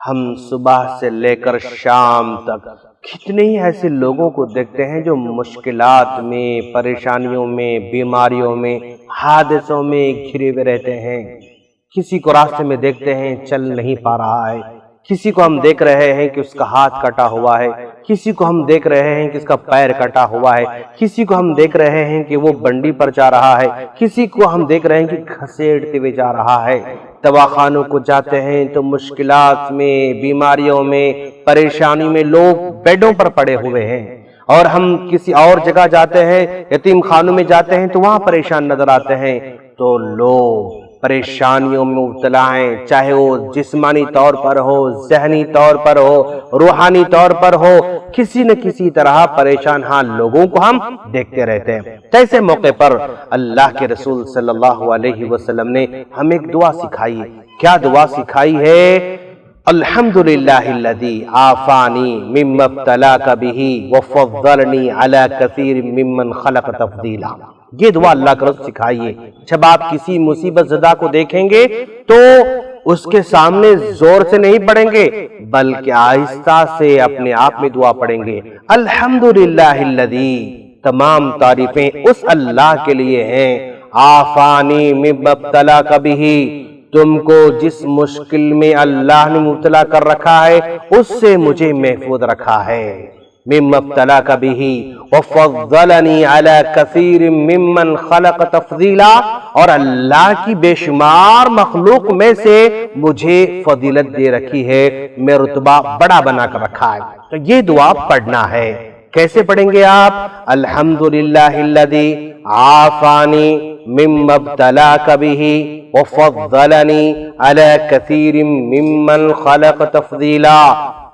ہم صبح سے لے کر شام تک کتنے ہی ایسے لوگوں کو دیکھتے ہیں جو مشکلات میں، پریشانیوں میں، بیماریوں میں، حادثوں میں گھرے ہوئے رہتے ہیں۔ کسی کو راستے میں دیکھتے ہیں چل نہیں پا رہا ہے، کسی کو ہم دیکھ رہے ہیں کہ اس کا ہاتھ کٹا ہوا ہے، کسی کو ہم دیکھ رہے ہیں کہ اس کا پیر کٹا ہوا ہے، کسی کو ہم دیکھ رہے ہیں کہ وہ بنڈی پر جا رہا ہے، کسی کو ہم دیکھ رہے ہیں کہ گھسیٹتے ہوئے جا رہا ہے۔ دواخانوں کو جاتے ہیں تو مشکلات میں، بیماریوں میں، پریشانی میں لوگ بیڈوں پر پڑے ہوئے ہیں، اور ہم کسی اور جگہ جاتے ہیں، یتیم خانوں میں جاتے ہیں تو وہاں پریشان نظر آتے ہیں۔ تو لوگ پریشانیوں میں مبتلا ہیں، چاہے وہ جسمانی طور پر ہو، ذہنی طور پر ہو، روحانی طور پر ہو، کسی نہ کسی طرح پریشان لوگوں کو ہم دیکھتے رہتے ہیں۔ ایسے موقع پر اللہ کے رسول صلی اللہ علیہ وسلم نے ہمیں ایک دعا سکھائی ہے۔ کیا دعا سکھائی ہے؟ الحمدللہ الذی عافانی مما ابتلاک بہ وفضلنی علی کثیر ممن خلق تفضیلا۔ یہ دعا اللہ کا رسول سکھائیے۔ جب آپ کسی مصیبت زدہ کو دیکھیں گے تو اس کے سامنے زور سے نہیں پڑھیں گے، بلکہ آہستہ سے اپنے آپ میں دعا پڑھیں گے۔ الحمدللہ الذی، تمام تعریفیں اس اللہ کے لیے ہیں، عافانی مما ابتلاک بہ، تم کو جس مشکل میں اللہ نے مبتلا کر رکھا ہے اس سے مجھے محفوظ رکھا ہے۔ مما ابتلاک بہ وفضلنی علی کثیر ممن خلق تفضیلا، اور اللہ کی بے شمار مخلوق میں سے مجھے فضیلت دے رکھی ہے، میں رتبہ بڑا بنا کر رکھا ہے۔ تو یہ دعا پڑھنا ہے۔ کیسے پڑھیں گے آپ؟ الحمدللہ الذی عافانی مما ابتلاک بہ وفضلنی علی کثیر ممن خلق تفضیلا۔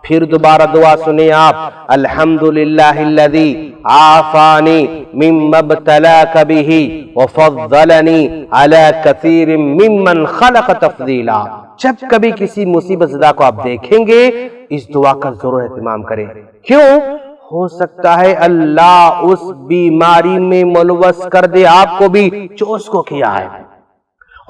پھر دوبارہ دعا سنیں آپ، الحمدللہ الذی عافانی مما ابتلاک بہ وفضلنی علی کثیر ممن خلق تفضیلا۔ جب کبھی کسی مصیبت زدہ کو آپ دیکھیں گے اس دعا کا ضرور اہتمام کریں۔ کیوں؟ ہو سکتا ہے اللہ اس بیماری میں ملوث کر دے آپ کو بھی جو اس کو کیا ہے،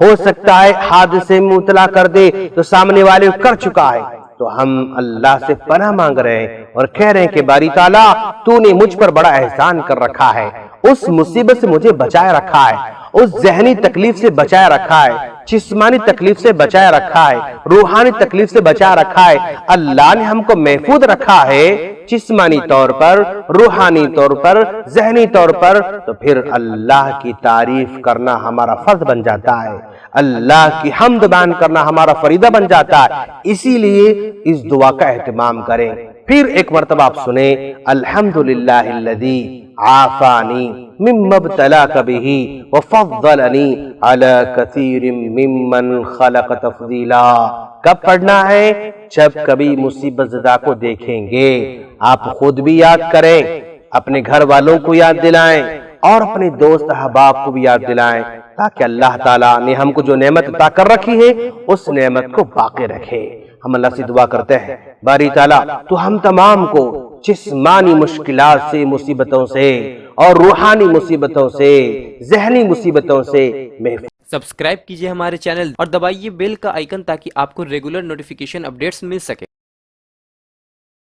ہو سکتا ہے حادثے میں مبتلا کر دے تو سامنے والے کر چکا ہے۔ تو ہم اللہ سے پناہ مانگ رہے ہیں اور کہہ رہے ہیں کہ باری تعالیٰ تو نے مجھ پر بڑا احسان کر رکھا ہے، اس مصیبت سے مجھے بچائے رکھا ہے، اس ذہنی تکلیف سے بچائے رکھا ہے، جسمانی تکلیف سے بچائے رکھا ہے، روحانی تکلیف سے بچائے رکھا ہے۔ اللہ نے ہم کو محفوظ رکھا ہے جسمانی طور پر، روحانی طور پر، ذہنی طور پر، تو پھر اللہ کی تعریف کرنا ہمارا فرض بن جاتا ہے، اللہ کی حمد بیان کرنا ہمارا فریضہ بن جاتا ہے۔ اسی لیے اس دعا کا اہتمام کریں۔ پھر ایک مرتبہ آپ سنیں، الحمدللہ الذی عافانی مما ابتلاک بہ وفضلنی علی کثیر ممن خلق تفضیلا۔ کب پڑھنا ہے؟ جب کبھی مصیبت زدہ کو دیکھیں گے۔ آپ خود بھی یاد کریں، اپنے گھر والوں کو یاد دلائیں، اور اپنے دوست احباب کو بھی یاد دلائیں، تاکہ اللہ تعالیٰ نے ہم کو جو نعمت عطا کر رکھی ہے اس نعمت کو باقی رکھے۔ ہم اللہ سے دعا کرتے ہیں، باری تعالیٰ تو ہم تمام کو جسمانی مشکلات سے، مصیبتوں سے، اور روحانی مصیبتوں سے، ذہنی مصیبتوں سے محفوظ۔ سبسکرائب کیجئے ہمارے چینل اور دبائیے بیل کا آئیکن تاکہ آپ کو ریگولر نوٹیفیکیشن اپڈیٹس مل سکے۔